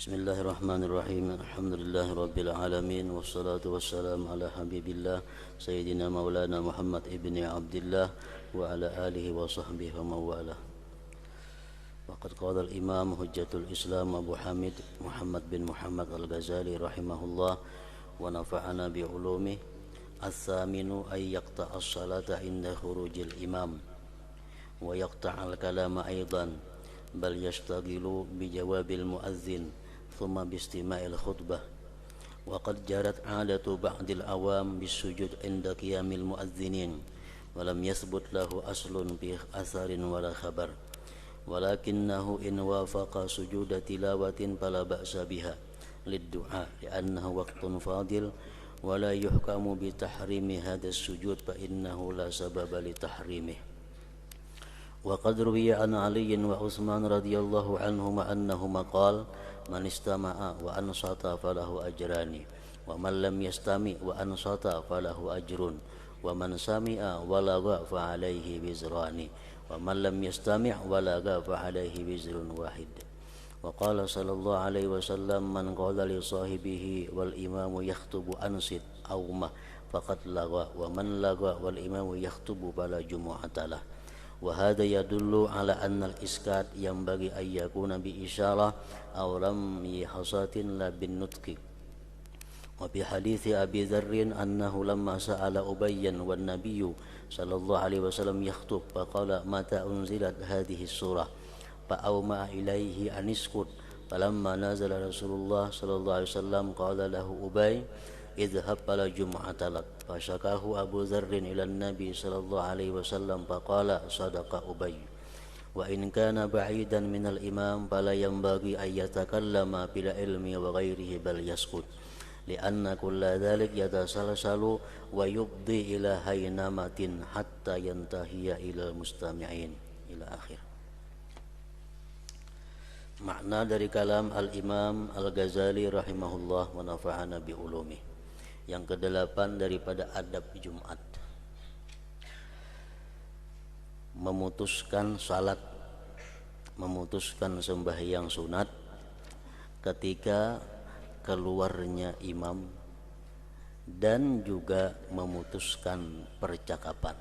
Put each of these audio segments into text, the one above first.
Bismillahirrahmanirrahim. Alhamdulillahirabbil alamin wassalatu wassalamu ala habibillah sayyidina maulana Muhammad ibni Abdullah wa ala alihi wa sahbihi wa mawalah. Waqad qala al-imam hujjatul Islam Abu Hamid Muhammad bin Muhammad al-Ghazali rahimahullah wa nafa'ana bi ulumi as-saminu ay yaqta'a as-salata inda khurujil imam wa yaqta'a al-kalama aidan bal yashtaghilu bi jawabil muazzin ثم باستماع الخطبة وقد جرت عادة بعض العوام بالسجود عند قيام المؤذنين ولم يثبت له أصل في أثر ولا خبر ولكنه إن وافق سجود تلاوة فلا بأس بها للدعاء لأنه وقت فاضل ولا يحكم بتحريم هذا السجود فإنه لا سبب لتحريمه. وقد روي عن علي وعثمان رضي الله عنهما أنهما قال من استمع وأنصت فله أجران ومن لم يستمع وأنصت فله أجر ومن سمع ولغى فعليه وزران ومن لم يستمع ولغى فعليه وزر واحد. وقال صلى الله عليه وسلم من قال لصاحبه والإمام يخطب أنصت أو ما فقد لغى ومن لغى والإمام يخطب فلا جمعة له. وهذا يدل على أن الإسكات ينبغي أن يكون بإشارة أو رمي حصاة لا بالنطق. وفي حديث أبي ذر أنه لما سأل أبيا والنبي صلى الله عليه وسلم يخطب فقال متى أنزلت هذه السورة فأومأ إليه أن اسكت فلما نزل رسول الله صلى الله عليه وسلم قال له أبي اذهب فلا جمعة لك فشكاه أبو ذر إلى النبي صلى الله عليه وسلم فقال صدق أبي وإن كان بعيدا من الإمام فلا ينبغي أن يتكلم بالعلم وغيره بل يسكت لأن كل ذلك يتسلسل ويفضي إلى هينمة حتى ينتهي إلى المستمعين إلى آخر. Makna dari kalam Al-Imam Al-Ghazali rahimahullah wa nafa'ana bi ulumi. Yang kedelapan daripada adab Jumat, memutuskan salat, memutuskan sembahyang sunat ketika keluarnya imam dan juga memutuskan percakapan.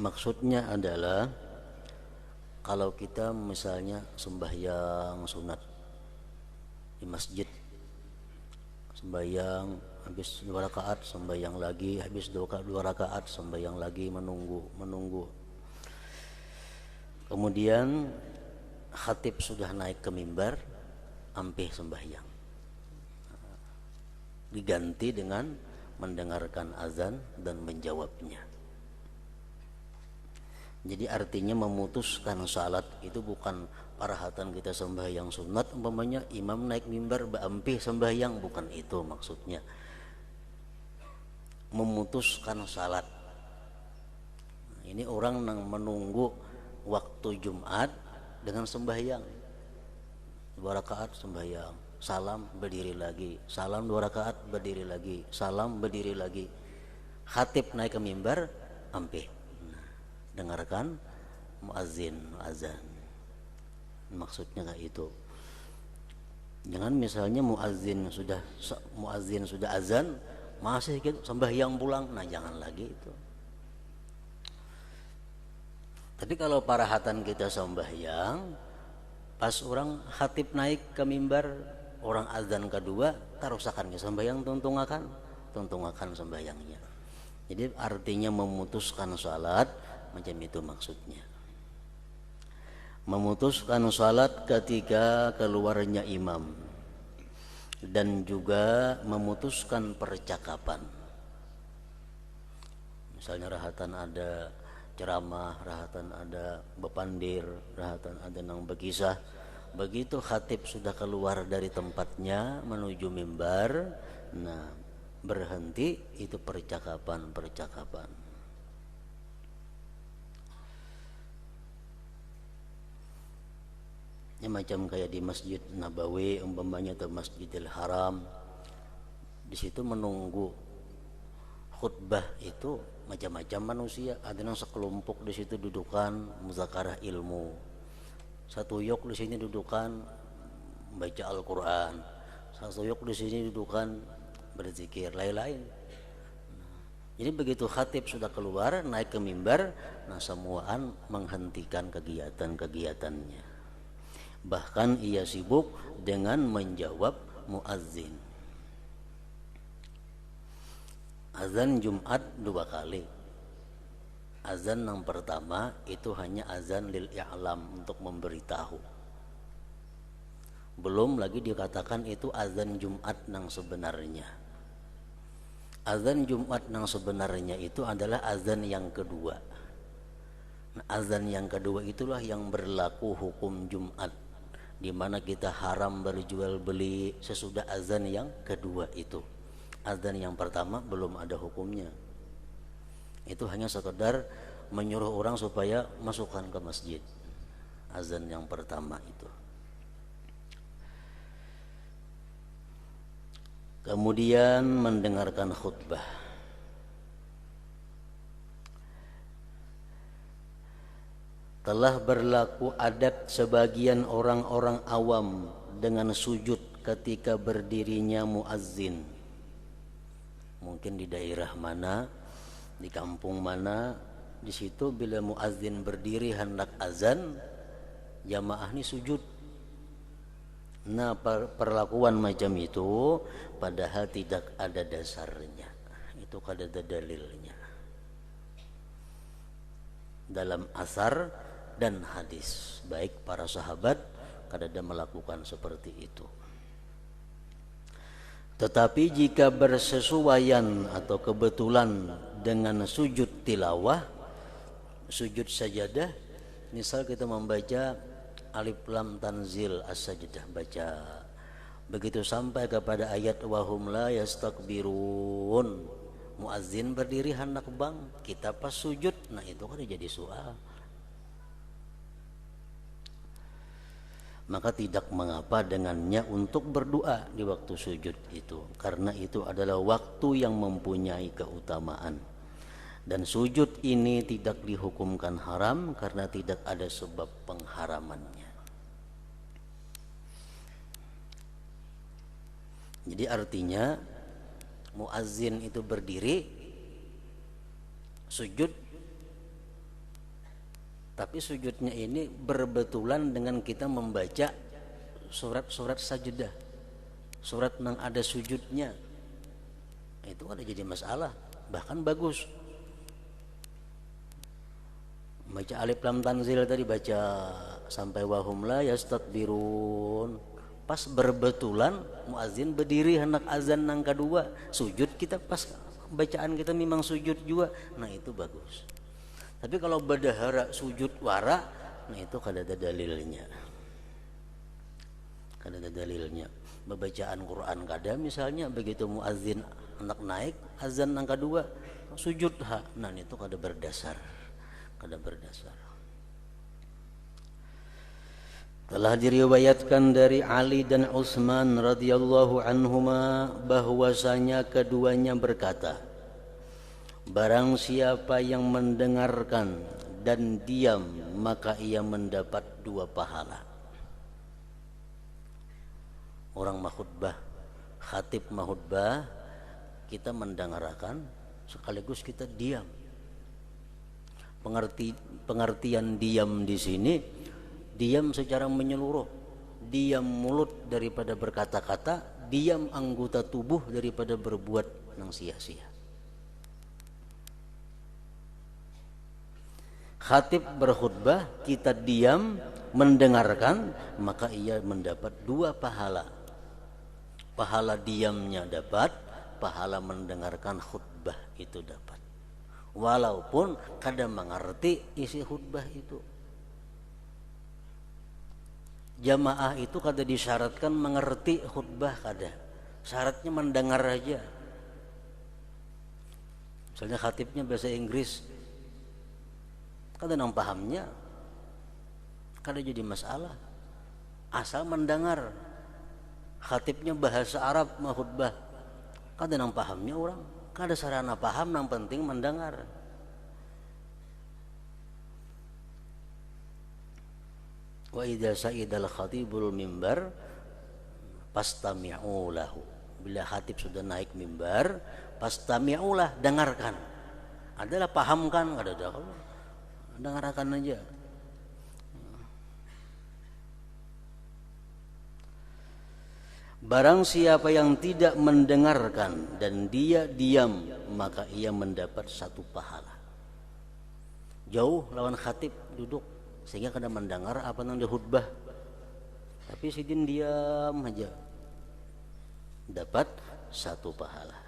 Maksudnya adalah kalau kita misalnya sembahyang sunat di masjid, sembahyang habis 2 rakaat, sembahyang lagi habis 2 rakaat, sembahyang lagi, menunggu. Kemudian khatib sudah naik ke mimbar, ampih sembahyang. Diganti dengan mendengarkan azan dan menjawabnya. Jadi artinya memutuskan salat itu bukan parahatan kita sembahyang sunat umpamanya imam naik mimbar baampih sembahyang, bukan itu maksudnya. Memutuskan salat. Ini orang yang menunggu waktu Jumat dengan sembahyang. 2 rakaat sembahyang, salam berdiri lagi, salam 2 rakaat berdiri lagi, salam berdiri lagi. Khatib naik ke mimbar, ampih. Dengarkan muazzin azan. Maksudnya kayak itu. Jangan misalnya muazzin sudah azan masih gitu sembahyang pulang, nah jangan lagi itu. Tapi kalau parahatan kita sembahyang pas orang khatib naik ke mimbar, orang azan kedua tarusakan ke sembahyang tuntungakan sembahyangnya. Jadi artinya memutuskan salat macam itu maksudnya. Memutuskan salat ketika keluarnya imam dan juga memutuskan percakapan. Misalnya rahatan ada ceramah, rahatan ada bepandir, rahatan ada nang berkisah. Begitu khatib sudah keluar dari tempatnya menuju mimbar, nah berhenti itu percakapan. Ya, macam kayak di Masjid Nabawi umpamanya atau Masjidil Haram, di situ menunggu khutbah itu macam-macam manusia. Ada yang sekelompok di situ dudukan muzakarah ilmu, Satu yok di sini dudukan baca Al-Quran, satu yok di sini dudukan berzikir, lain-lain. Jadi begitu khatib sudah keluar naik ke mimbar, nah semuaan menghentikan kegiatan-kegiatannya. Bahkan ia sibuk dengan menjawab muazzin. Azan Jumat 2 kali. Azan yang pertama itu hanya azan lil i'lam, untuk memberitahu. Belum lagi dikatakan itu azan Jumat yang sebenarnya. Azan Jumat yang sebenarnya itu adalah azan yang kedua. Nah, azan yang kedua itulah yang berlaku hukum Jumat, di mana kita haram berjual beli sesudah azan yang kedua itu. Azan yang pertama belum ada hukumnya. Itu hanya sekedar menyuruh orang supaya masukkan ke masjid. Azan yang pertama itu. Kemudian mendengarkan khutbah. Telah berlaku adat sebagian orang-orang awam dengan sujud ketika berdirinya muazzin. Mungkin di daerah mana, di kampung mana, di situ bila muazzin berdiri hendak azan, jamaah ini sujud. Nah, perlakuan macam itu padahal tidak ada dasarnya. Itu kada ada dalilnya dalam asar dan hadis, baik para sahabat kada ada melakukan seperti itu. Tetapi jika bersesuaian atau kebetulan dengan sujud tilawah, sujud sajadah, misal kita membaca Alif Lam Tanzil As-Sajdah, baca begitu sampai kepada ayat wahum la yastakbirun, muazzin berdiri hendak bang, kita pas sujud, nah itu kan jadi soal. Maka tidak mengapa dengannya untuk berdoa di waktu sujud itu, karena itu adalah waktu yang mempunyai keutamaan. Dan sujud ini tidak dihukumkan haram karena tidak ada sebab pengharamannya. Jadi artinya muazzin itu berdiri sujud, tapi sujudnya ini berbetulan dengan kita membaca surat-surat sajadah, surat yang ada sujudnya. Itu ada jadi masalah, bahkan bagus. Baca Alif Lam Tanzil tadi, baca sampai wahum la yastakbirun, pas berbetulan muazzin berdiri hendak azan yang kedua, sujud kita pas bacaan kita memang sujud juga, nah itu bagus. Tapi kalau berdahara sujud wara, nah itu kada ada dalilnya. Kada ada dalilnya. Bacaan Quran kada, misalnya begitu muazzin hendak naik azan yang kedua, sujud ha, nah itu kada berdasar. Kada berdasar. Telah diriwayatkan dari Ali dan Utsman radhiyallahu anhuma bahwasanya keduanya berkata, barang siapa yang mendengarkan dan diam maka ia mendapat 2 pahala. Orang mahutbah, khatib mahutbah, kita mendengarkan sekaligus kita diam. Pengertian diam di sini, diam secara menyeluruh, diam mulut daripada berkata-kata, diam anggota tubuh daripada berbuat yang sia-sia. Khatib berkhutbah, kita diam mendengarkan, maka ia mendapat 2 pahala. Pahala diamnya dapat, pahala mendengarkan khutbah itu dapat. Walaupun kadang mengerti isi khutbah itu. Jamaah itu kada disyaratkan mengerti khutbah, kada. Syaratnya mendengar aja. Misalnya khatibnya bahasa Inggris, kada nang pahamnya, kada jadi masalah. Asal mendengar. Khatibnya bahasa Arab mah khutbah, kada nang pahamnya orang, kada sarana paham, nang penting mendengar. Wa idza sa'idal khatibul mimbar fastami'u lahu. Bila khatib sudah naik mimbar, fastami'u lah, dengarkan. Adalah pahamkan, ada dengarkan aja. Barang siapa yang tidak mendengarkan dan dia diam, maka ia mendapat satu pahala. Jauh lawan khatib duduk sehingga kada mendengar apa yang dihutbah, tapi sidin diam aja, dapat satu pahala.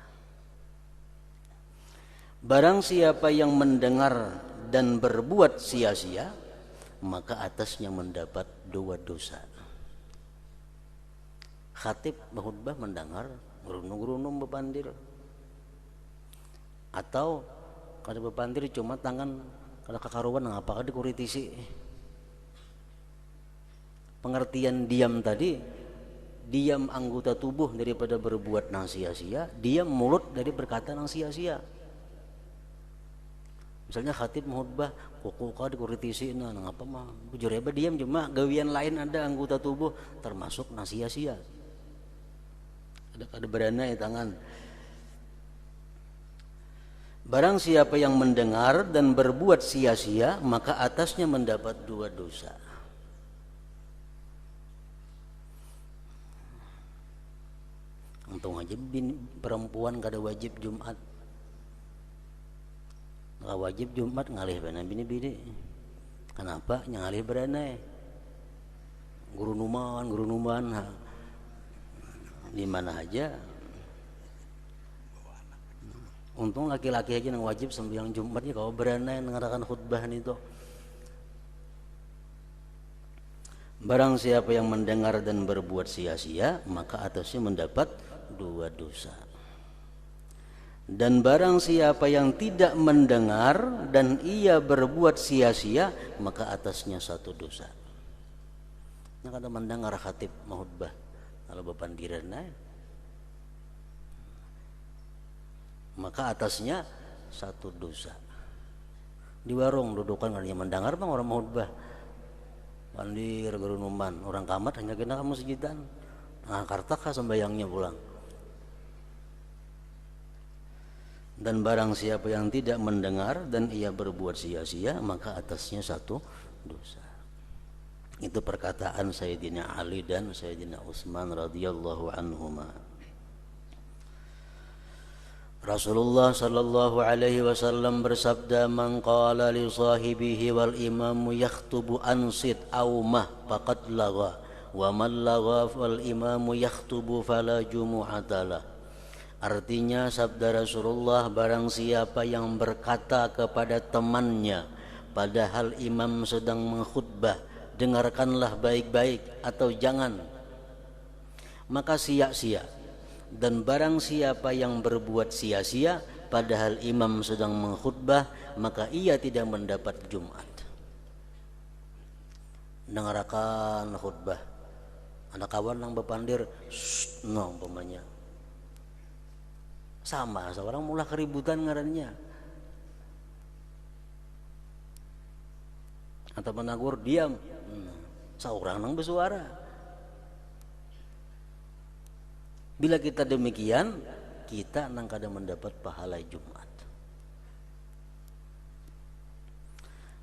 Barang siapa yang mendengar dan berbuat sia-sia, maka atasnya mendapat 2 dosa. Khatib berkhutbah mendengar, gerunung-gerunung bepandir, atau kada bepandir cuma tangan kada kakaruan ngapakah dikuritisi. Pengertian diam tadi, diam anggota tubuh daripada berbuat nang sia-sia, diam mulut dari berkata nang sia-sia. Misalnya khatib menghutbah, kuku kau dikuritisi nang apa mah bujur ya diam, cuma gawian lain ada anggota tubuh termasuk nang sia-sia. Ada beranai tangan. Barang siapa yang mendengar dan berbuat sia-sia, maka atasnya mendapat 2 dosa. Untung aja perempuan kada wajib Jumat. Kada wajib Jumat ngalih bana bini-bini. Kenapa? Ngalih beranai. Gurunuman di mana aja. Untung laki-laki aja yang wajib sembahyang Jumatnya kalau beranai mengadakan khutbah itu. Barang siapa yang mendengar dan berbuat sia-sia, maka atasnya mendapat 2 dosa. Dan barang siapa yang tidak mendengar dan ia berbuat sia-sia, maka atasnya 1 dosa. Nah, kada mendengar khatib mahutbah kalau bepandiran maka atasnya 1 dosa. Di warung dudukan hanya mendengar bang orang mahutbah, pandir gerunuman, orang kamat hanya kena kamu sejidan, nah kartakah sembayangnya pulang. Dan barang siapa yang tidak mendengar dan ia berbuat sia-sia, maka atasnya 1 dosa. Itu perkataan Sayyidina Ali dan Sayyidina Utsman radhiyallahu anhuma. Rasulullah sallallahu alaihi wasallam bersabda, "Man qala li sahibihi wal imamu yakhtubu ansit aw mah faqad lagha, wa man lagha wal imamu yakhtubu fala jumu'atalah." Artinya sabda Rasulullah, barang siapa yang berkata kepada temannya padahal imam sedang mengkhutbah, dengarkanlah baik-baik atau jangan, maka sia-sia. Dan barang siapa yang berbuat sia-sia padahal imam sedang mengkhutbah, maka ia tidak mendapat Jumat. Dengarkan khutbah, anak kawan yang bepandir no umpamanya sama seorang mula keributan ngarannya, atau menagur diam, seorang nang bersuara. Bila kita demikian, kita nang kada mendapat pahala Jumat.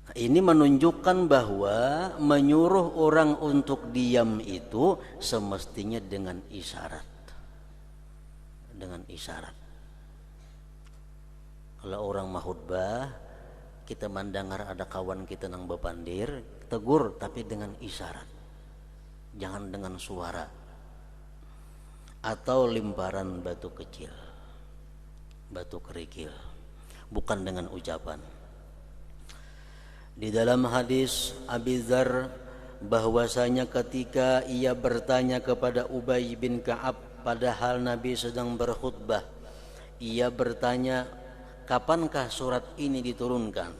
Nah, ini menunjukkan bahwa menyuruh orang untuk diam itu semestinya dengan isyarat. Dengan isyarat. Kalau orang mahutbah, kita mendengar ada kawan kita nang bepandir, tegur tapi dengan isyarat, jangan dengan suara atau limparan batu kecil, batu kerikil, bukan dengan ucapan. Di dalam hadis Abi Dzar bahwasanya ketika ia bertanya kepada Ubay bin Ka'ab padahal Nabi sedang berkhutbah, ia bertanya, kapankah surat ini diturunkan?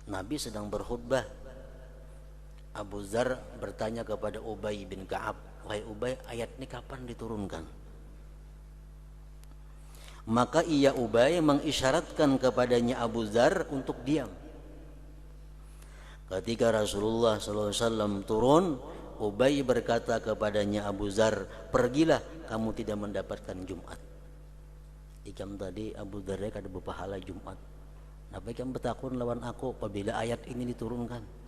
Nabi sedang berkhutbah. Abu Dzar bertanya kepada Ubay bin Ka'ab, wahai Ubay, ayat ini kapan diturunkan? Maka ia Ubay mengisyaratkan kepadanya Abu Dzar untuk diam. Ketika Rasulullah SAW turun, Ubay berkata kepadanya Abu Dzar, pergilah, kamu tidak mendapatkan Jumat. Ikam tadi Abu Dzar kada berpahala Jumat. Napa ikam bertakun lawan aku apabila ayat ini diturunkan?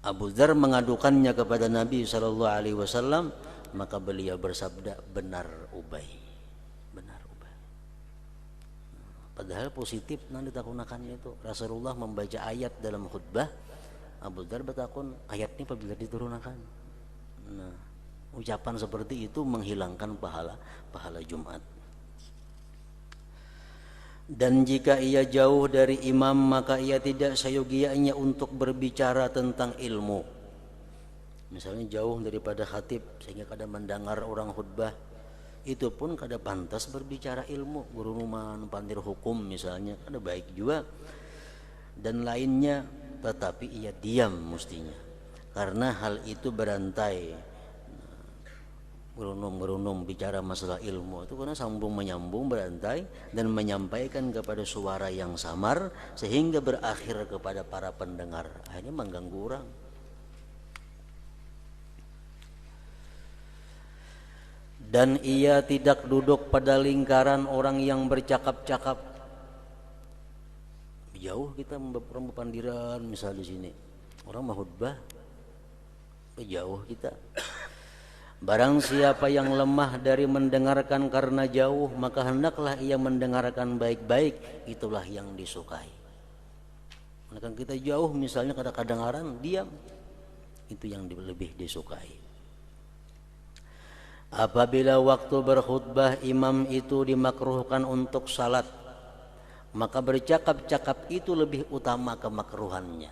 Abu Dzar mengadukannya kepada Nabi SAW, maka beliau bersabda, benar Ubay, benar Ubay. Padahal positif yang ditakunakan itu Rasulullah membaca ayat dalam khutbah. Abu Dzar bertakun, ayat ini apabila diturunkan. Nah, ucapan seperti itu menghilangkan pahala Jumat. Dan jika ia jauh dari imam, maka ia tidak sayogianya untuk berbicara tentang ilmu. Misalnya jauh daripada khatib sehingga kada mendengar orang khutbah, itu pun kada pantas berbicara ilmu, guru ruman, pandir hukum misalnya, kada baik juga. Dan lainnya, tetapi ia diam mestinya, karena hal itu berantai. Gerunum bicara masalah ilmu itu karena sambung menyambung berantai dan menyampaikan kepada suara yang samar sehingga berakhir kepada para pendengar, akhirnya mengganggu orang. Dan ia tidak duduk pada lingkaran orang yang bercakap-cakap. Jauh kita mempandiran misal di sini orang mahutbah, jauh kita. Barang siapa yang lemah dari mendengarkan karena jauh, maka hendaklah ia mendengarkan baik-baik, itulah yang disukai. Menekan kita jauh misalnya kadang-kadang diam, itu yang lebih disukai. Apabila waktu berkhutbah imam itu dimakruhkan untuk salat, maka bercakap-cakap itu lebih utama kemakruhannya.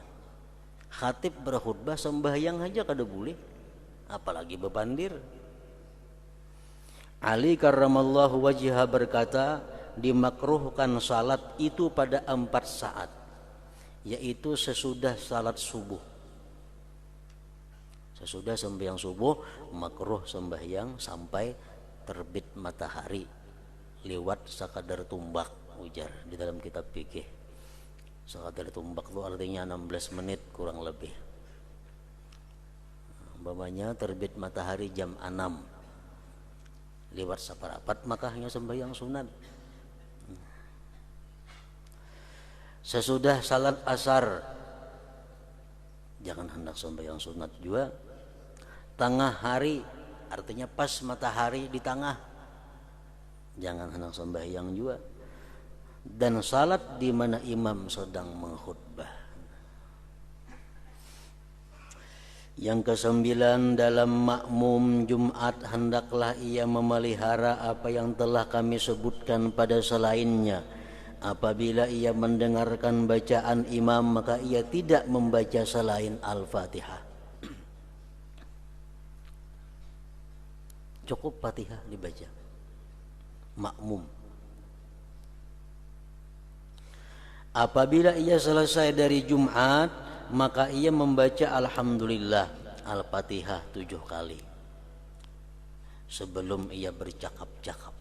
Khatib berkhutbah sembahyang aja kada boleh, apalagi bepandir. Ali karramallahu wajhah berkata, dimakruhkan salat itu pada 4 saat, yaitu sesudah salat subuh. Sesudah sembahyang subuh makruh sembahyang sampai terbit matahari lewat sakadar tumbak, ujar di dalam kitab fikih. Sakadar tumbak itu artinya 16 menit kurang lebih. Umpamanya terbit matahari jam 6 lewat saparapat, maka hanya sembahyang sunat. Sesudah salat asar jangan hendak sembahyang sunat juga. Tengah hari artinya pas matahari di tengah, jangan hendak sembahyang juga. Dan salat di mana imam sedang mengkhutbah. Yang ke-9, dalam makmum Jumat hendaklah ia memelihara apa yang telah kami sebutkan pada selainnya. Apabila ia mendengarkan bacaan imam, maka ia tidak membaca selain Al-Fatihah. Cukup Fatihah dibaca makmum. Apabila ia selesai dari Jumat, maka ia membaca Alhamdulillah Al-Fatihah 7 kali sebelum ia bercakap-cakap,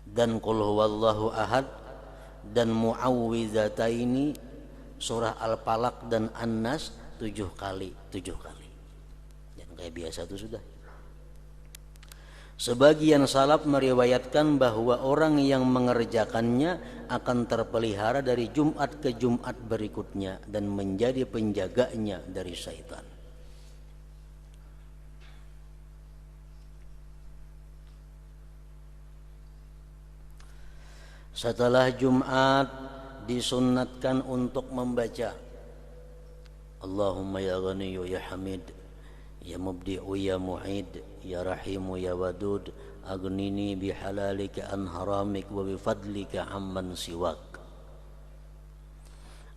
dan Qul huwallahu ahad dan Mu'awwizataini surah Al-Falaq dan An-Nas 7 kali. Dan kayak biasa itu sudah. Sebagian salaf meriwayatkan bahwa orang yang mengerjakannya akan terpelihara dari Jumat ke Jumat berikutnya dan menjadi penjaganya dari syaitan. Setelah Jumat disunnatkan untuk membaca Allahumma ya Ghaniyu ya Hamid, ya Mubdi'u ya Mu'id, ya Rahimu ya Wadud, aghnini bihalalika an haramik wa bifadlika amman siwak.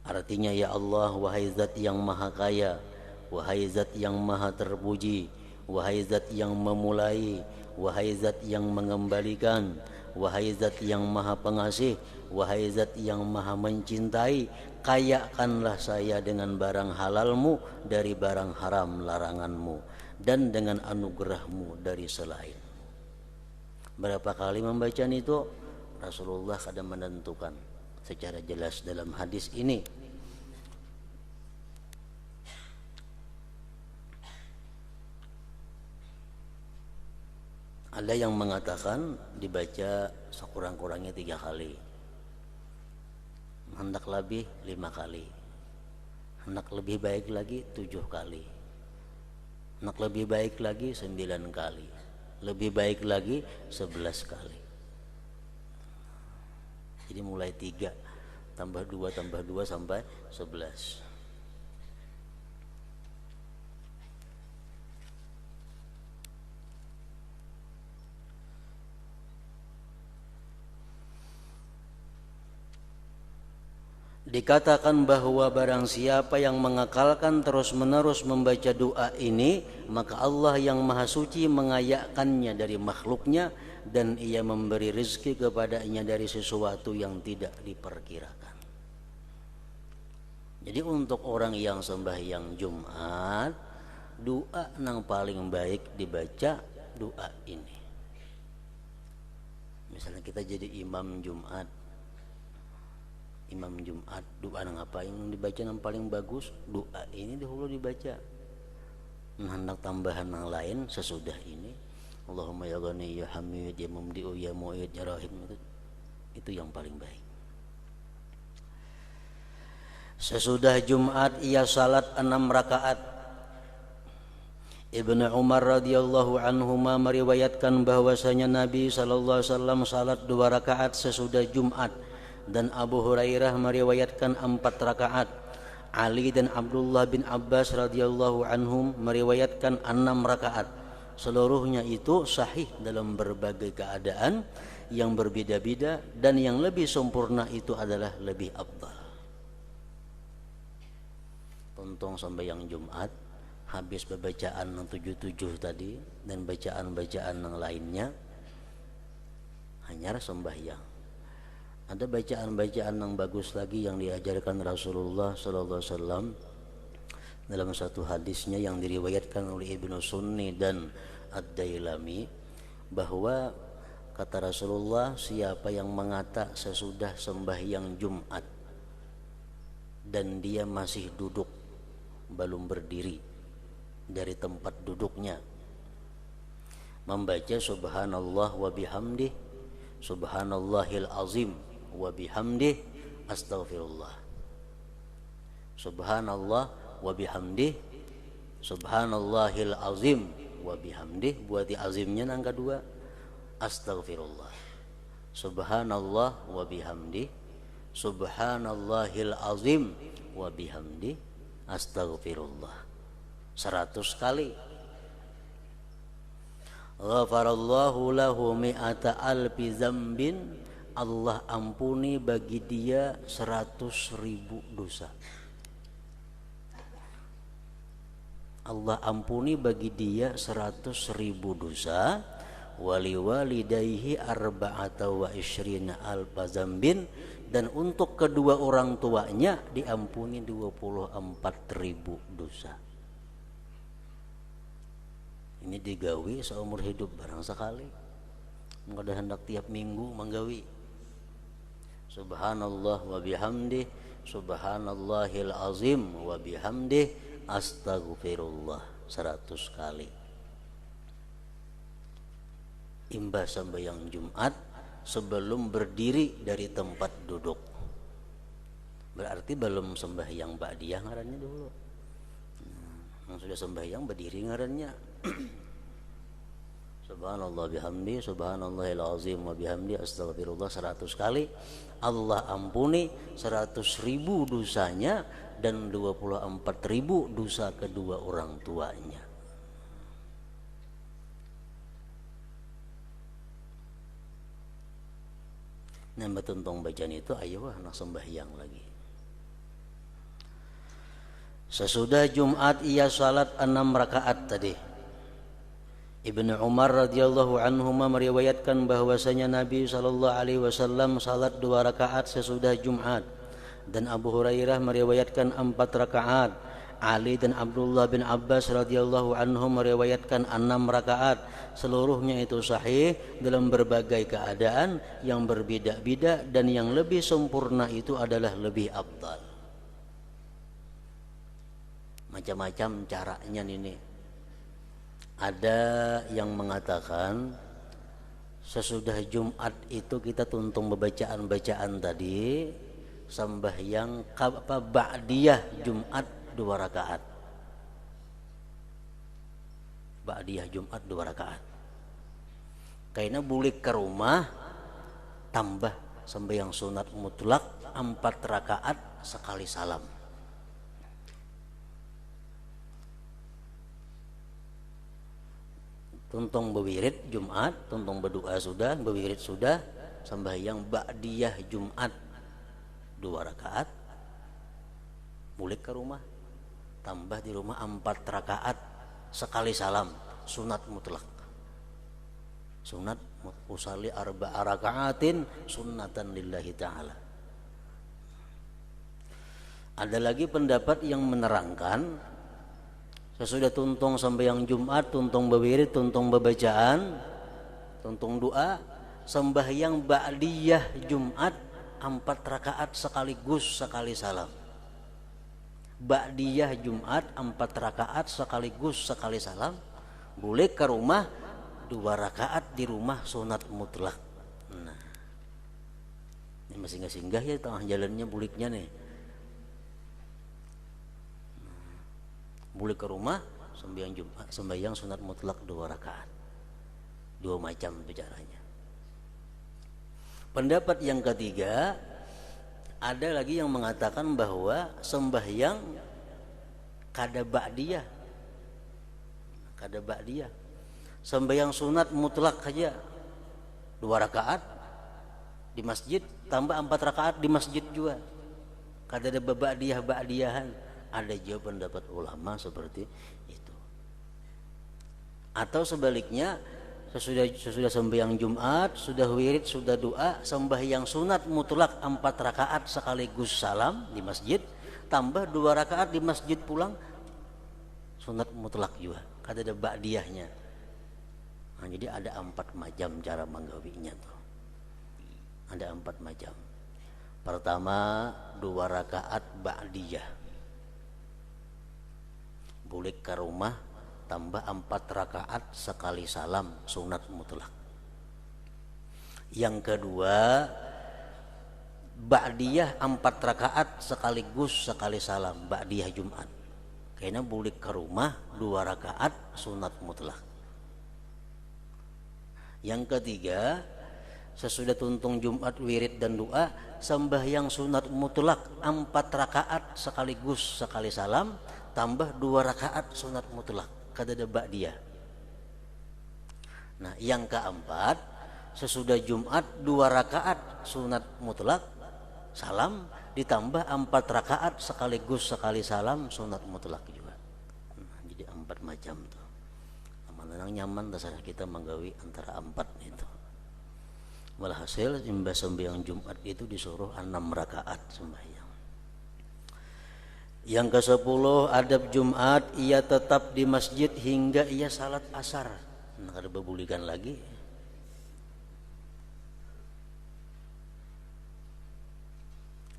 Artinya, ya Allah, wahai zat yang maha kaya, wahai zat yang maha terpuji, wahai zat yang memulai, wahai zat yang mengembalikan, wahai zat yang maha pengasih, wahai zat yang maha mencintai, kayakanlah saya dengan barang halalmu dari barang haram laranganmu, dan dengan anugerahmu dari selain. Berapa kali membaca itu? Rasulullah kadang menentukan secara jelas dalam hadis ini. Ada yang mengatakan dibaca sekurang-kurangnya 3 kali, hendak lebih 5 kali, hendak lebih baik lagi 7 kali, hendak lebih baik lagi 9 kali, lebih baik lagi 11 kali. Jadi mulai 3 tambah 2 tambah 2 sampai 11. Dikatakan bahwa barang siapa yang mengakalkan terus-menerus membaca doa ini, maka Allah yang Maha Suci mengayakkannya dari makhluknya, dan ia memberi rezeki kepadanya dari sesuatu yang tidak diperkirakan. Jadi untuk orang yang sembahyang Jumat, doa yang paling baik dibaca doa ini. Misalnya kita jadi imam Jumat, doa apa yang dibaca yang paling bagus, doa ini dahulu dibaca. Hendak tambahan yang lain sesudah ini, Allahumma ya Ghani ya Hamid ya Mumdi'u ya Mu'id ya Rahim, itu yang paling baik. Sesudah Jumat ia salat 6 rakaat. Ibnu Umar radhiyallahu anhuma meriwayatkan bahwasanya Nabi sallallahu alaihi wasallam salat 2 rakaat sesudah Jumat, dan Abu Hurairah meriwayatkan 4 rakaat. Ali dan Abdullah bin Abbas radhiyallahu anhum meriwayatkan 6 rakaat. Seluruhnya itu sahih dalam berbagai keadaan yang berbeda-beda, dan yang lebih sempurna itu adalah lebih afdal. Tontong sembahyang Jumat habis bacaan 77 tadi dan bacaan-bacaan yang lainnya, hanya sembahyang. Ada bacaan-bacaan yang bagus lagi yang diajarkan Rasulullah sallallahu alaihi wasallam dalam satu hadisnya yang diriwayatkan oleh Ibnu Sunni dan Ad-Dailami, bahwa kata Rasulullah, siapa yang mengata sesudah sembahyang Jumat dan dia masih duduk, belum berdiri dari tempat duduknya, membaca subhanallah wa bihamdih, subhanallahil azim wa bihamdih, astaghfirullah, subhanallah wa bihamdih, subhanallahil azim wa bihamdih, buat azimnya yang kedua astaghfirullah, subhanallah wa bihamdih, subhanallahil azim wa bihamdih, astaghfirullah 100 kali. Ghafarallahu lahu mi'ata alfi zambin, Allah ampuni bagi dia 100.000 dosa. Allah ampuni bagi dia 100.000 dosa. Wali walidayhi arba'ata wa isyrina alfa zambin, dan untuk kedua orang tuanya diampuni 24.000 dosa. Ini digawi seumur hidup barang sekali. Enggak ada hendak tiap minggu menggawi. Subhanallah wa bihamdih, subhanallahil azim wa bihamdih, astaghfirullah 100 kali. Imbas sembahyang Jumat sebelum berdiri dari tempat duduk. Berarti belum sembahyang ba'diyah ngarannya dulu. Yang sudah sembahyang berdiri ngarannya. Subhanallah bihamdi, subhanallahil azim wa bihamdi, astaghfirullah 100 kali. Allah ampuni 100.000 dosanya dan 24.000 dosa kedua orang tuanya. Nah, betuntong bacaan itu ayo anak sembahyang lagi. Sesudah Jumat ia salat 6 rakaat tadi. Ibnu Umar radhiyallahu anhuma meriwayatkan bahwasanya Nabi sallallahu alaihi wasallam salat 2 rakaat sesudah Jumat, dan Abu Hurairah meriwayatkan 4 rakaat. Ali dan Abdullah bin Abbas radhiyallahu anhum meriwayatkan 6 rakaat. Seluruhnya itu sahih dalam berbagai keadaan yang berbeda-beda, dan yang lebih sempurna itu adalah lebih afdal. Macam-macam caranya ini. Ada yang mengatakan sesudah Jumat itu kita tuntung bacaan-bacaan tadi, sembahyang ba'diyah Jumat 2 rakaat. Ba'diyah Jumat 2 rakaat. Karena bulik ke rumah tambah sembahyang sunat mutlak 4 rakaat sekali salam. Tuntung bewirid Jumat, tuntung berdoa sudah, bewirid sudah, sembahyang ba'diyah Jumat 2 rakaat, bulik ke rumah, tambah di rumah 4 rakaat sekali salam, sunat mutlak. Sunat usalli 4 rakaatin sunnatan lillahi ta'ala. Ada lagi pendapat yang menerangkan sesudah tuntung sembahyang Jumat, tuntung bewirid, tuntung bebacaan, tuntung doa, sembahyang ba'diyah Jumat 4 rakaat sekaligus sekali salam. Ba'diyah Jumat 4 rakaat sekaligus sekali salam, boleh ke rumah 2 rakaat di rumah sunat mutlak. Nah, ini masih nggak singgah ya tengah jalannya buliknya nih. Boleh ke rumah sembahyang Jumat, sembahyang sunat mutlak 2 rakaat. 2 macam bicaranya. Pendapat yang ketiga, ada lagi yang mengatakan bahwa sembahyang kada ba'diyah. Kada ba'diyah. Sembahyang sunat mutlak saja 2 rakaat di masjid, tambah 4 rakaat di masjid juga. Kada ada ba'diyah-ba'diyahan. Ada juga pendapat ulama seperti itu. Atau sebaliknya, sesudah sembahyang Jumat, sudah wirid, sudah doa, sembahyang sunat mutlak 4 rakaat sekaligus salam di masjid, tambah 2 rakaat di masjid pulang, sunat mutlak juga. Kada ada ba'diyahnya. Nah, jadi ada 4 macam cara menggawinya tuh. Ada 4 macam. Pertama, 2 rakaat ba'diyah. Boleh ke rumah tambah 4 rakaat sekali salam, sunat mutlak. Yang kedua, ba'diyah 4 rakaat sekaligus sekali salam, ba'diyah Jumat. Karena boleh ke rumah 2 rakaat sunat mutlak. Yang ketiga, sesudah tuntung Jumat wirid dan doa, sembahyang sunat mutlak 4 rakaat sekaligus sekali salam, tambah 2 rakaat sunat mutlak, kada ada ba'diyah. Nah, yang keempat, sesudah Jumat 2 rakaat sunat mutlak salam, ditambah 4 rakaat sekaligus sekali salam, sunat mutlak juga. Nah, jadi 4 macam tuh. Aman nyaman dasarnya kita menggawi antara 4 itu. Walhasil imbas sembahyang Jumat itu disuruh 6 rakaat sembahyang. Yang ke-10, adab Jumat, ia tetap di masjid hingga ia salat asar. Nah, ada bebulikan lagi.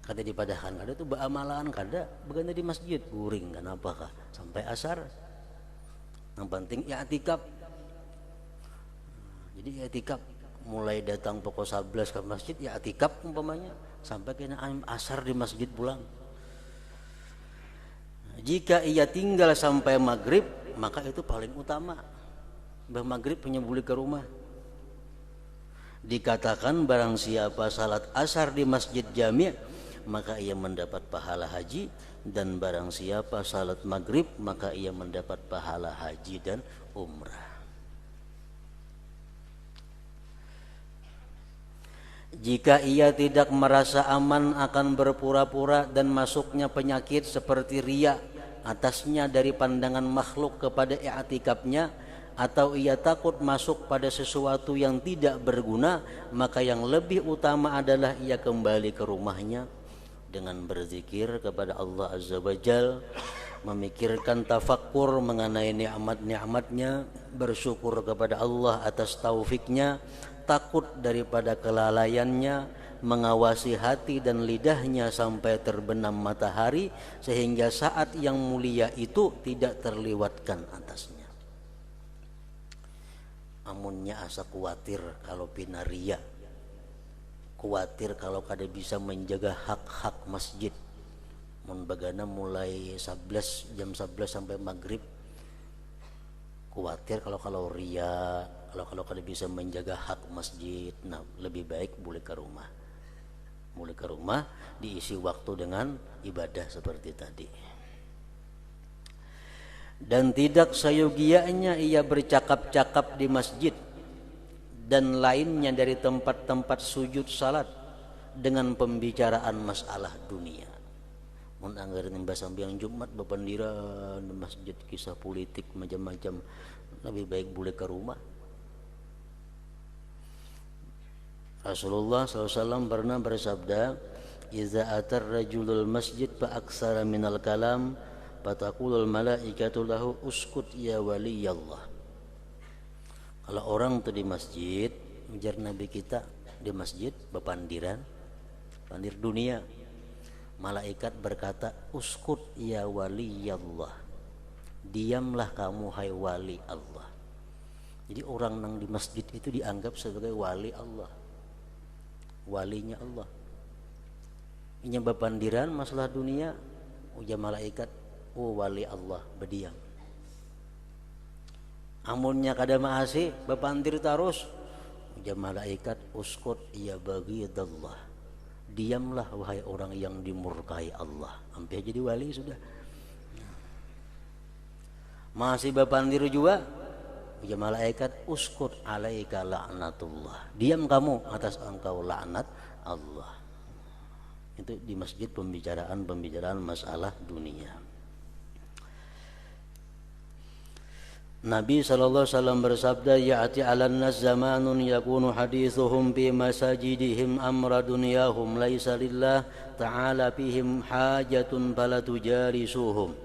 Kada dipadahkan, kada itu beamalan, kada begana di masjid, guring kenapa kah sampai asar. Yang penting i'tikaf. Jadi i'tikaf mulai datang pokok 11 ke masjid, i'tikaf umpamanya sampai kena asar di masjid pulang. Jika ia tinggal sampai maghrib, maka itu paling utama. Maghrib punya boleh ke rumah. Dikatakan barang siapa salat asar di masjid jami', maka ia mendapat pahala haji, dan barang siapa salat maghrib, maka ia mendapat pahala haji dan umrah. Jika ia tidak merasa aman akan berpura-pura dan masuknya penyakit seperti riya atasnya dari pandangan makhluk kepada i'tikafnya, atau ia takut masuk pada sesuatu yang tidak berguna, maka yang lebih utama adalah ia kembali ke rumahnya dengan berzikir kepada Allah Azza wa Jal, memikirkan tafakkur mengenai nikmat-nikmatnya, bersyukur kepada Allah atas taufiknya, takut daripada kelalaiannya, mengawasi hati dan lidahnya sampai terbenam matahari, sehingga saat yang mulia itu tidak terlewatkan atasnya. amunnya asa kuatir kalau pinaria, kuatir kalau kada bisa menjaga hak-hak masjid. Mun bagana mulai 11 jam 11 sampai maghrib, kuatir kalau ria, kalau kada bisa menjaga hak masjid. Nah, lebih baik boleh ke rumah. Boleh ke rumah diisi waktu dengan ibadah seperti tadi. Dan tidak sayogianya ia bercakap-cakap di masjid dan lainnya dari tempat-tempat sujud salat dengan pembicaraan masalah dunia. Mun anggaran bahasa yang Jumat bependiran di masjid, kisah politik macam-macam, lebih baik boleh ke rumah. Rasulullah SAW pernah bersabda, "Iza atar rajulul masjid fa aksara minal kalam, fataqulul malaikatu lahu uskut ya waliyallah." Kalau orang tuh di masjid, ujar Nabi kita, di masjid bepandiran, pandir dunia, malaikat berkata, uskut ya waliyallah, diamlah kamu hai wali Allah. Jadi orang yang di masjid itu dianggap sebagai wali Allah, walinya Allah. Ini bepandiran masalah dunia, ujar malaikat, oh wali Allah berdiam. Amunnya kada maasi bepandir terus, ujar malaikat, uskut ya bagidallah, diamlah wahai orang yang dimurkai Allah. Sampai jadi wali sudah. Masih bepandir juga, ya malaikat, uskut alaika la'natullah, diam kamu atas engkau laknat Allah. Itu di masjid pembicaraan masalah dunia. Nabi SAW bersabda, ya'ti 'alan nas zamanun yakunu hadithuhum fi masajidihim amra dunyahum laisa lillah ta'ala fihim hajatun fala tujarisuhum.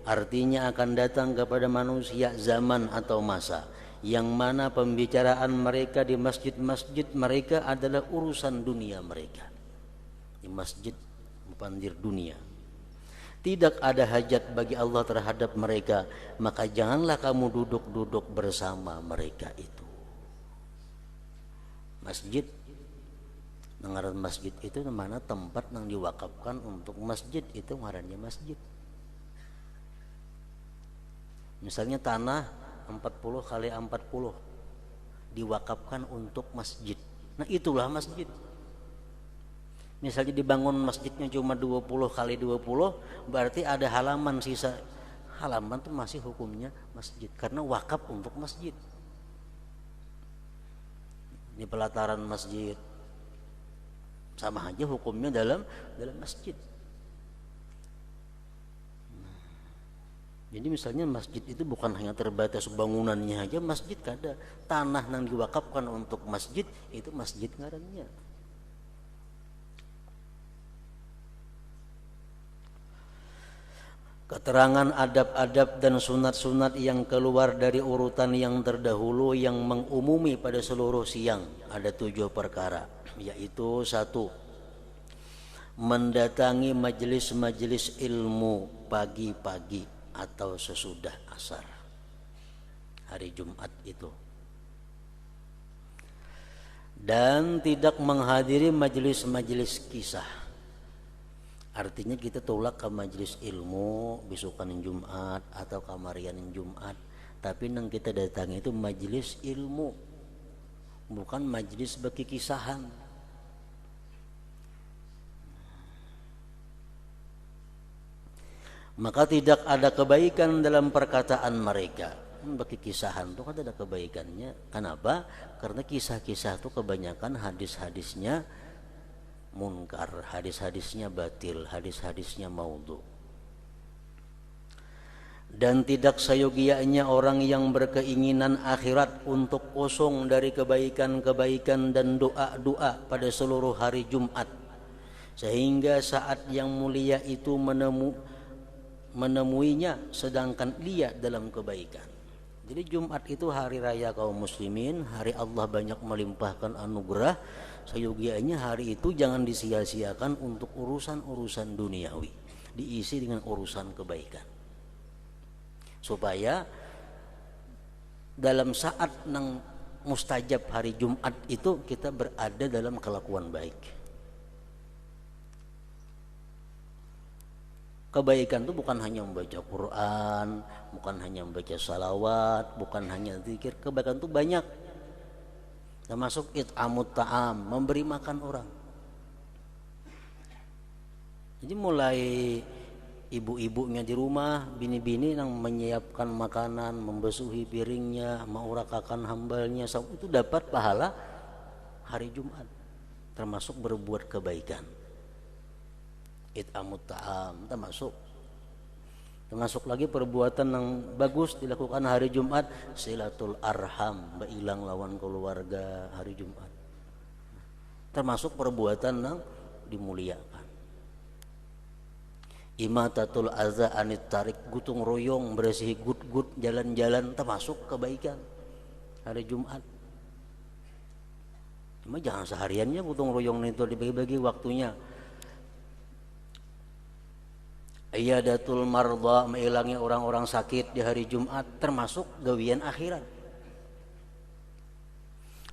Artinya akan datang kepada manusia zaman atau masa yang mana pembicaraan mereka di masjid-masjid mereka adalah urusan dunia mereka. Di masjid pandir dunia. Tidak ada hajat bagi Allah terhadap mereka, maka janganlah kamu duduk-duduk bersama mereka itu. Masjid, ngaran masjid itu mana tempat yang diwakafkan untuk masjid, itu ngarannya masjid. Misalnya tanah 40 kali 40 diwakafkan untuk masjid. Nah itulah masjid. Misalnya dibangun masjidnya cuma 20 kali 20, berarti ada halaman sisa. Halaman itu masih hukumnya masjid karena wakaf untuk masjid. Di pelataran masjid sama aja hukumnya dalam masjid. Jadi misalnya masjid itu bukan hanya terbatas bangunannya aja, masjid kada. Tanah yang diwakafkan untuk masjid itu masjid ngarannya. Keterangan adab-adab dan sunat-sunat yang keluar dari urutan yang terdahulu yang mengumumi pada seluruh siang ada 7 perkara, yaitu 1. Mendatangi majelis-majelis ilmu pagi-pagi atau sesudah asar hari Jumat itu, dan tidak menghadiri majelis-majelis kisah. Artinya kita tolak ke majelis ilmu besokan Jumat atau kamarian Jumat, tapi yang kita datangi itu majelis ilmu, bukan majelis bagi kisahan. Maka tidak ada kebaikan dalam perkataan mereka. Bagi kisahan itu kan ada kebaikannya. Kenapa? Karena kisah-kisah itu kebanyakan hadis-hadisnya munkar, hadis-hadisnya batil, hadis-hadisnya maudhu. Dan tidak sayogianya orang yang berkeinginan akhirat untuk kosong dari kebaikan-kebaikan dan doa-doa pada seluruh hari Jumat, sehingga saat yang mulia itu menemuinya sedangkan dia dalam kebaikan. Jadi Jumat itu hari raya kaum muslimin, hari Allah banyak melimpahkan anugerah. Sayogianya hari itu jangan disia-siakan untuk urusan-urusan duniawi, diisi dengan urusan kebaikan, supaya dalam saat nang mustajab hari Jumat itu kita berada dalam kelakuan baik. Kebaikan itu bukan hanya membaca Quran, bukan hanya membaca salawat, bukan hanya zikir. Kebaikan itu banyak. Termasuk it'amut ta'am, memberi makan orang. Jadi mulai ibu-ibunya di rumah, bini-bini yang menyiapkan makanan, membesuhi piringnya, mengurakakan hambalnya, itu dapat pahala hari Jumat. Termasuk berbuat kebaikan. It'amut ta'am termasuk lagi perbuatan yang bagus dilakukan hari Jumat, silatul arham, bailang lawan keluarga hari Jumat. Termasuk perbuatan yang dimuliakan. Imatatul aza anit tarik, gotong royong, bersihi gut-gut jalan-jalan, termasuk kebaikan hari Jumat. Cuma jangan sehariannya gotong royong itu dibagi-bagi waktunya. Iyadatul marda, mengilangi orang-orang sakit di hari Jumat, termasuk gawian akhirat.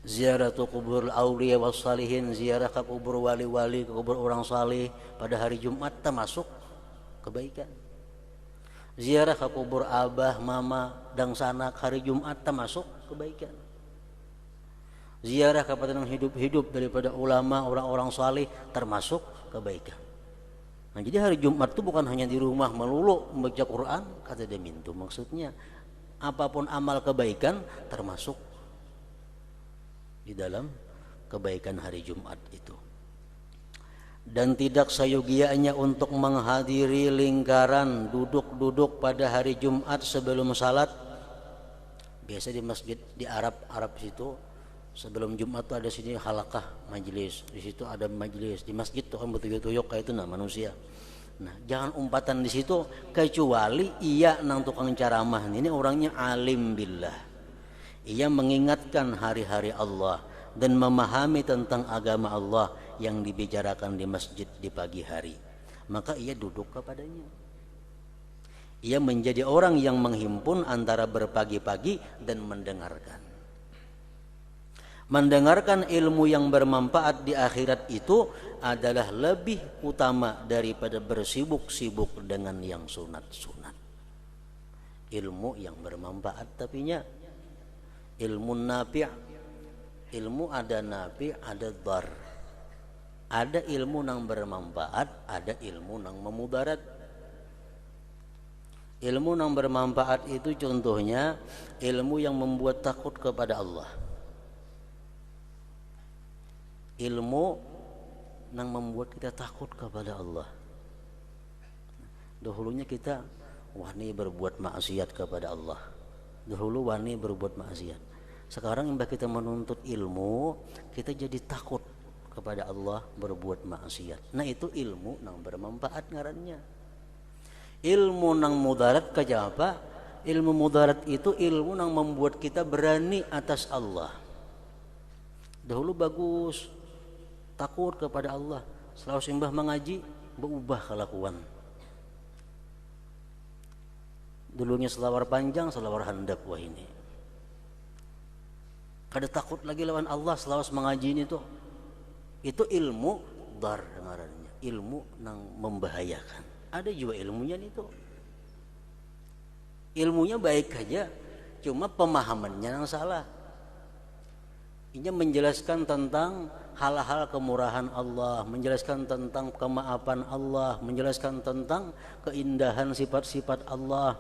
Ziaratul kubur auliya was salihin, ziarah ke kubur wali-wali, ke kubur orang salih pada hari Jumat, termasuk kebaikan. Ziarah ke kubur abah, mama, dan sanak hari Jumat, termasuk kebaikan. Ziarah kepada yang hidup-hidup daripada ulama, orang-orang salih, termasuk kebaikan. Nah, jadi hari Jumat itu bukan hanya di rumah melulu membaca Quran, kata dia mintu. Maksudnya apapun amal kebaikan termasuk di dalam kebaikan hari Jumat itu. Dan tidak sayogianya untuk menghadiri lingkaran duduk-duduk pada hari Jumat sebelum salat. Biasa di masjid di Arab situ sebelum Jumat tuh ada sini halakah majelis, di situ ada majelis di masjid tuh kan betuyuk-tuyuk kayak itu manusia. Nah, jangan umpatan di situ kecuali ia nang tukang ceramah ini orangnya alim billah. Ia mengingatkan hari-hari Allah dan memahami tentang agama Allah yang dibicarakan di masjid di pagi hari. Maka ia duduk kepadanya. Ia menjadi orang yang menghimpun antara berpagi-pagi dan mendengarkan. Mendengarkan ilmu yang bermanfaat di akhirat itu adalah lebih utama daripada bersibuk-sibuk dengan yang sunat-sunat. Ilmu yang bermanfaat tapinya ilmu nafi', ilmu ada nafi', ada dhar. Ada ilmu yang bermanfaat, ada ilmu yang memudarat. Ilmu yang bermanfaat itu contohnya ilmu yang membuat takut kepada Allah. Ilmu yang membuat kita takut kepada Allah. Dahulunya kita wani berbuat maksiat kepada Allah. Dahulu wani berbuat maksiat. Sekarang imbah kita menuntut ilmu, kita jadi takut kepada Allah berbuat maksiat. Nah, itu ilmu yang bermanfaat ngarannya. Ilmu yang mudarat kayak apa? Ilmu mudarat itu ilmu yang membuat kita berani atas Allah. Dahulu bagus takut kepada Allah, selalu simbah mengaji berubah kelakuan. Dulunya selawar panjang, selawar handap, wah ini. Kada takut lagi lawan Allah, selalu mengaji ini tuh. Itu ilmu dar ngarannya, ilmu yang membahayakan. Ada juga ilmunya itu. Ilmunya baik aja, cuma pemahamannya yang salah. Ini menjelaskan tentang hal-hal kemurahan Allah, menjelaskan tentang kemaafan Allah, menjelaskan tentang keindahan sifat-sifat Allah.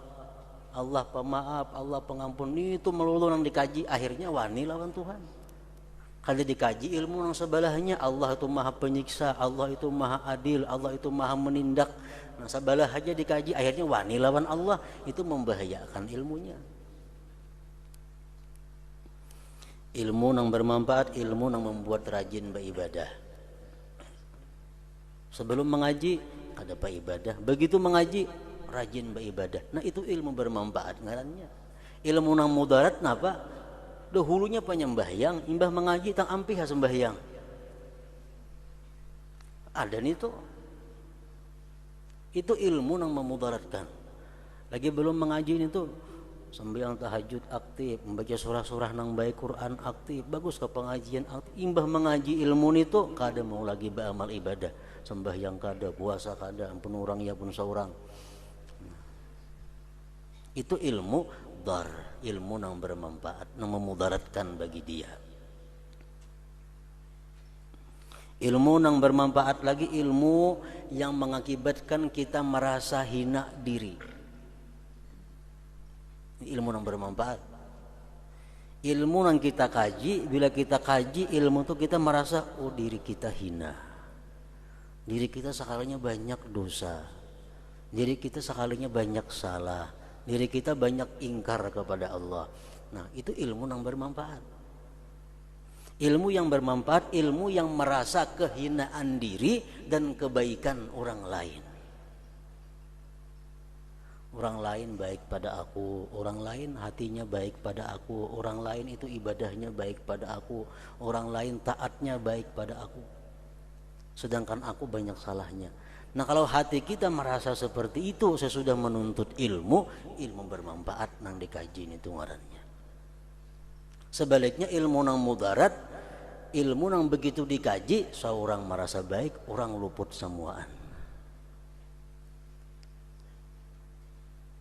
Allah pemaaf, Allah pengampun, itu melulu yang dikaji, akhirnya wani lawan Tuhan. Kalau dikaji ilmu yang sebelahnya, Allah itu maha penyiksa, Allah itu maha adil, Allah itu maha menindak. Nah, sebelah aja dikaji, akhirnya wani lawan Allah, itu membahayakan ilmunya. Ilmu yang bermanfaat, ilmu yang membuat rajin beribadah. Sebelum mengaji ada ibadah, begitu mengaji rajin beribadah. Nah, itu ilmu bermanfaat ngarannya. Ilmu yang mudarat napa? Dahulunya penyembahyang, imbah mengaji tang ampih sembahyang. Ada itu. Itu ilmu yang memudaratkan. Lagi belum mengaji itu sembahyang tahajud aktif, membaca surah-surah nang baik Quran aktif, bagus ke pengajian aktif, imbah mengaji ilmu itu kada mau lagi beramal ibadah, sembahyang kada, puasa kada, ampun orang ya pun seorang. Itu ilmu dar, ilmu nang bermanfaat, nang memudaratkan bagi dia. Ilmu nang bermanfaat lagi, ilmu yang mengakibatkan kita merasa hina diri. Ilmu nang bermanfaat. Ilmu nang kita kaji, bila kita kaji ilmu itu kita merasa oh diri kita hina. Diri kita sekalinya banyak dosa. Diri kita sekalinya banyak salah. Diri kita banyak ingkar kepada Allah. Nah, itu ilmu nang bermanfaat. Ilmu yang bermanfaat, ilmu yang merasa kehinaan diri dan kebaikan orang lain. Orang lain baik pada aku, orang lain hatinya baik pada aku, orang lain itu ibadahnya baik pada aku, orang lain taatnya baik pada aku. Sedangkan aku banyak salahnya. Nah, kalau hati kita merasa seperti itu sesudah menuntut ilmu, ilmu bermanfaat nang dikaji itu ngarannya. Sebaliknya ilmu nang mudarat, ilmu nang begitu dikaji, seorang merasa baik, orang luput semuaan.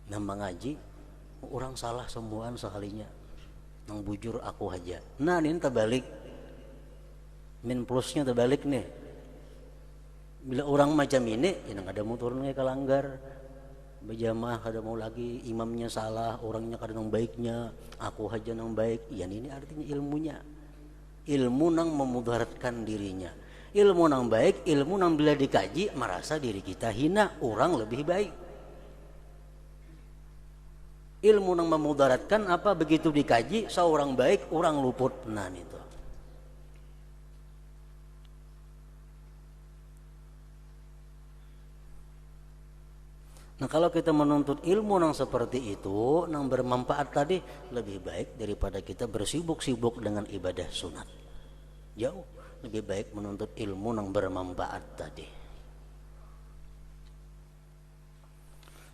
Nang mengaji, orang salah semuaan sekalinya. Nang bujur aku aja. Nah, ini terbalik. Min plusnya terbalik nih. Bila orang macam ini, ya nang ada motornya kalanggar. Berjamaah kada mau lagi, imamnya salah, orangnya kada nang baiknya, aku aja nang baik. Ya ini artinya ilmunya. Ilmu nang memudaratkan dirinya. Ilmu nang baik, ilmu nang bila dikaji merasa diri kita hina, orang lebih baik. Ilmu nang memudaratkan apa begitu dikaji seorang baik, orang luput. Nah itu. Nah, kalau kita menuntut ilmu nang seperti itu, nang bermanfaat tadi, lebih baik daripada kita bersibuk-sibuk dengan ibadah sunat. Jauh lebih baik menuntut ilmu nang bermanfaat tadi.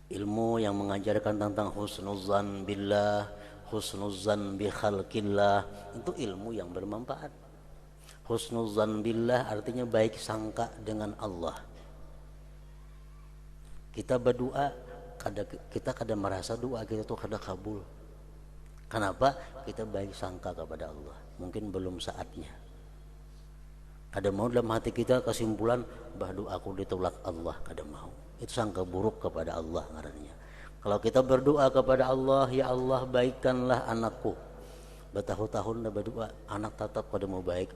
Ilmu yang mengajarkan tentang husnuzan billah, husnuzan bi khalqillah, itu ilmu yang bermanfaat. Husnuzan billah artinya baik sangka dengan Allah. Kita berdoa, kita kadang merasa doa kita tuh kada kabul. Kenapa? Kita baik sangka kepada Allah. Mungkin belum saatnya. Kada mau dalam hati kita kesimpulan bah doaku ditolak Allah, kada mau. Itu sangka buruk kepada Allah ngarannya. Kalau kita berdoa kepada Allah, ya Allah baikkanlah anakku. Bertahun-tahun dah berdoa, anak tetap kada mau baik.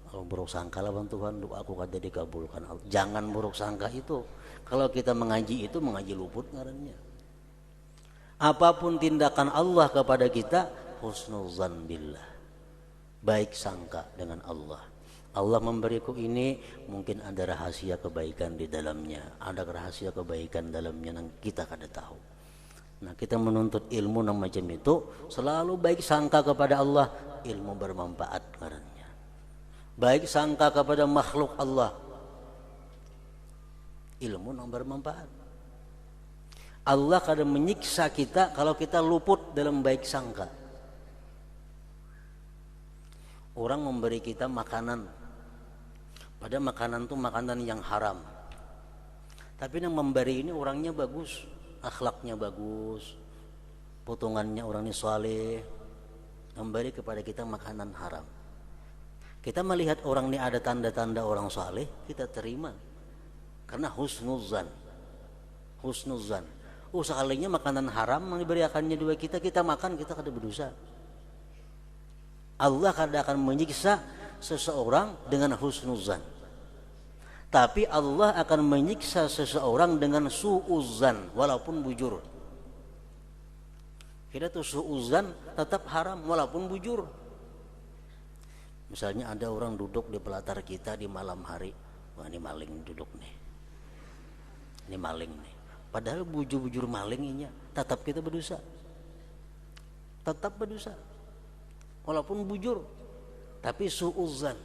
Kalau buruk sangka lawan Tuhan, doaku kada dikabulkan. Jangan buruk sangka itu. Kalau kita mengaji itu mengaji luput ngarannya. Apapun tindakan Allah kepada kita, husnuzan billah. Baik sangka dengan Allah. Allah memberiku ini, mungkin ada rahasia kebaikan di dalamnya. Ada rahasia kebaikan dalamnya yang kita kada tahu. Nah, kita menuntut ilmu yang macam itu, selalu baik sangka kepada Allah, ilmu bermanfaat ngarannya. Baik sangka kepada makhluk Allah, ilmu yang bermanfaat. Allah kadang menyiksa kita kalau kita luput dalam baik sangka. Orang memberi kita makanan, pada makanan itu makanan yang haram. Tapi yang memberi ini orangnya bagus, akhlaknya bagus, potongannya orangnya saleh, memberi kepada kita makanan haram. Kita melihat orang ini ada tanda-tanda orang saleh, kita terima. Karena husnuzan. Sekalinya makanan haram yang diberikannya dua kita makan, kita kada berdosa. Allah kada akan menyiksa seseorang dengan husnuzan. Tapi Allah akan menyiksa seseorang dengan su'uzan, walaupun bujur. Kita tuh su'uzan tetap haram walaupun bujur. Misalnya ada orang duduk di pelatar kita di malam hari, wah ini maling duduk nih. Ini maling nih. Padahal bujur-bujur malingnya, tetap kita berdosa. Tetap berdosa. Walaupun bujur, tapi su'uzan.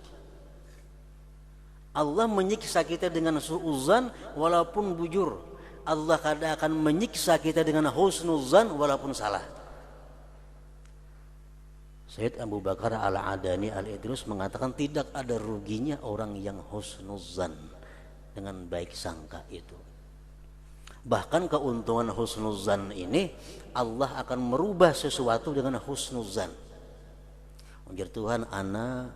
Allah menyiksa kita dengan su'uzan walaupun bujur. Allah kadang akan menyiksa kita dengan husnuzan walaupun salah. Sayyid Abu Bakar Al-Adani Al-Idrus mengatakan tidak ada ruginya orang yang husnuzan, dengan baik sangka itu. Bahkan keuntungan husnuzan ini Allah akan merubah sesuatu dengan husnuzan. Ujar Tuhan, ana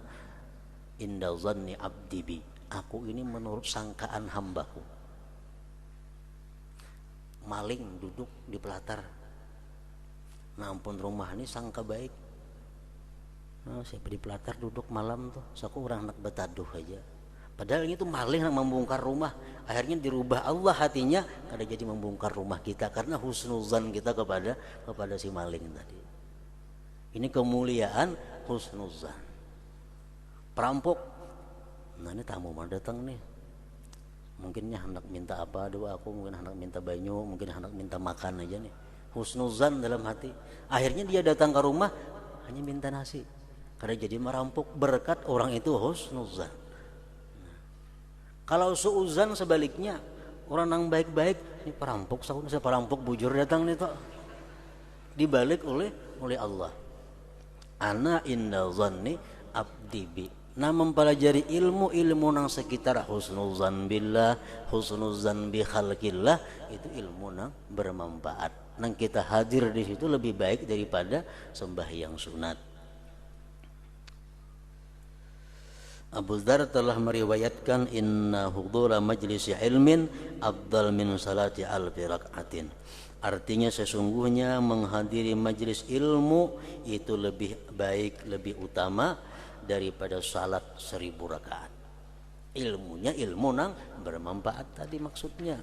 inda zanni abdi bi, aku ini menurut sangkaan hambaku. Maling duduk di pelatar, nah ampun rumah ini sangka baik, nah, saya di pelatar duduk malam tuh, saku orang nak betaduh aja. Padahal itu maling yang membongkar rumah. Akhirnya dirubah Allah hatinya, kada jadi membongkar rumah kita karena husnuzan kita kepada si maling tadi. Ini kemuliaan husnuzan. Perampok, nah ini tamu mau datang nih, mungkinnya hendak minta apa doa aku, mungkin hendak minta banyu, mungkin hendak minta makan aja nih. Husnuzan dalam hati. Akhirnya dia datang ke rumah hanya minta nasi. Karena jadi merampok berkat orang itu husnuzan. Kalau suuzan sebaliknya, orang yang baik-baik, ini perampok, saya perampok bujur datang nih toh. Dibalik oleh Allah. Ana inda zanni abdi bi. Nah, mempelajari ilmu nang sekitar husnuzan billah, husnuzan bi khalqillah, itu ilmu nang bermanfaat. Nang kita hadir di situ lebih baik daripada sembahyang sunat. Abu Dzar telah meriwayatkan inna hudura majlisi ilmin afdal min salati alfi rak'atin. Artinya sesungguhnya menghadiri majlis ilmu itu lebih baik, lebih utama daripada salat 1000 rakaat. Ilmunya ilmu nang bermanfaat tadi maksudnya.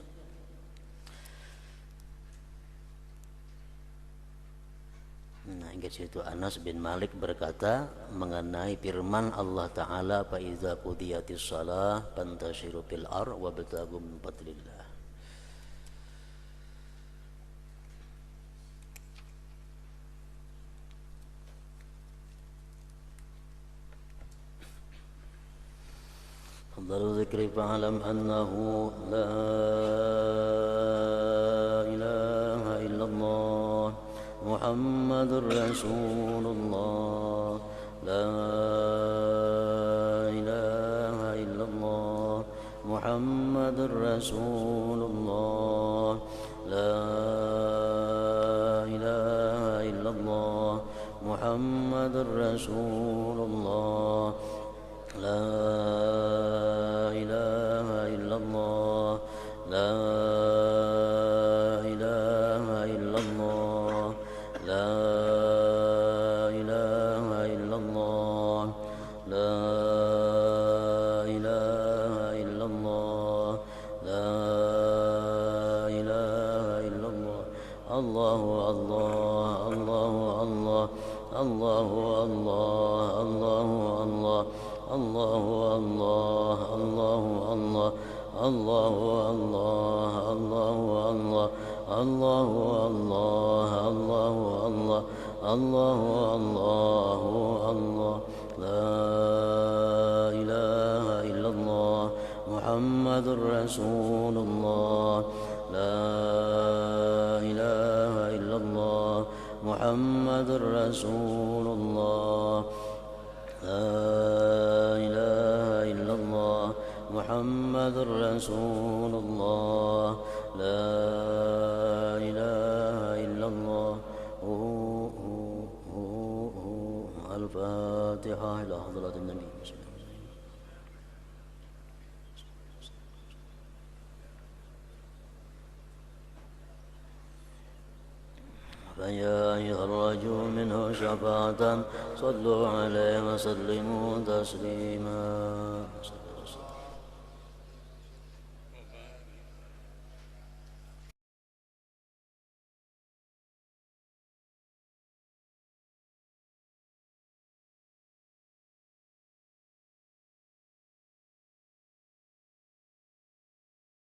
Nah, ingat situ Anas bin Malik berkata mengenai firman Allah Ta'ala, fa iza qudiyatis shalah fantashiru fil ardh wabtaghu min fadlillah. Afdalu dzikri fa'lam annahu la ilaha illallah Muhammadur Rasulullah, la ilaha illallah Muhammadur Rasulullah, la ilaha illallah Muhammadur Rasulullah, la ilaha illallah, la ilaha illallah, la ilaha illallah, la ilaha illallah, la ilaha illallah. Allahu Allah, Allahu Allah, Allahu Allah, Allahu Allah, Allahu Allah, Allahu Allah, Allahu Allah, Allahu Allah, Allahu Allah, Allahu Allah, Allahu Allah, la ilaha illallah Muhammadur Rasulullah, la ilaha illallah Muhammadur Rasulullah, la ilaha illallah Muhammadur Rasulullah, la ilaha illallah. Al-Fatihah ila hadratin Nabi. فيا أيها الرجل منه شفاعة صلوا عليه وسلموا تسليما.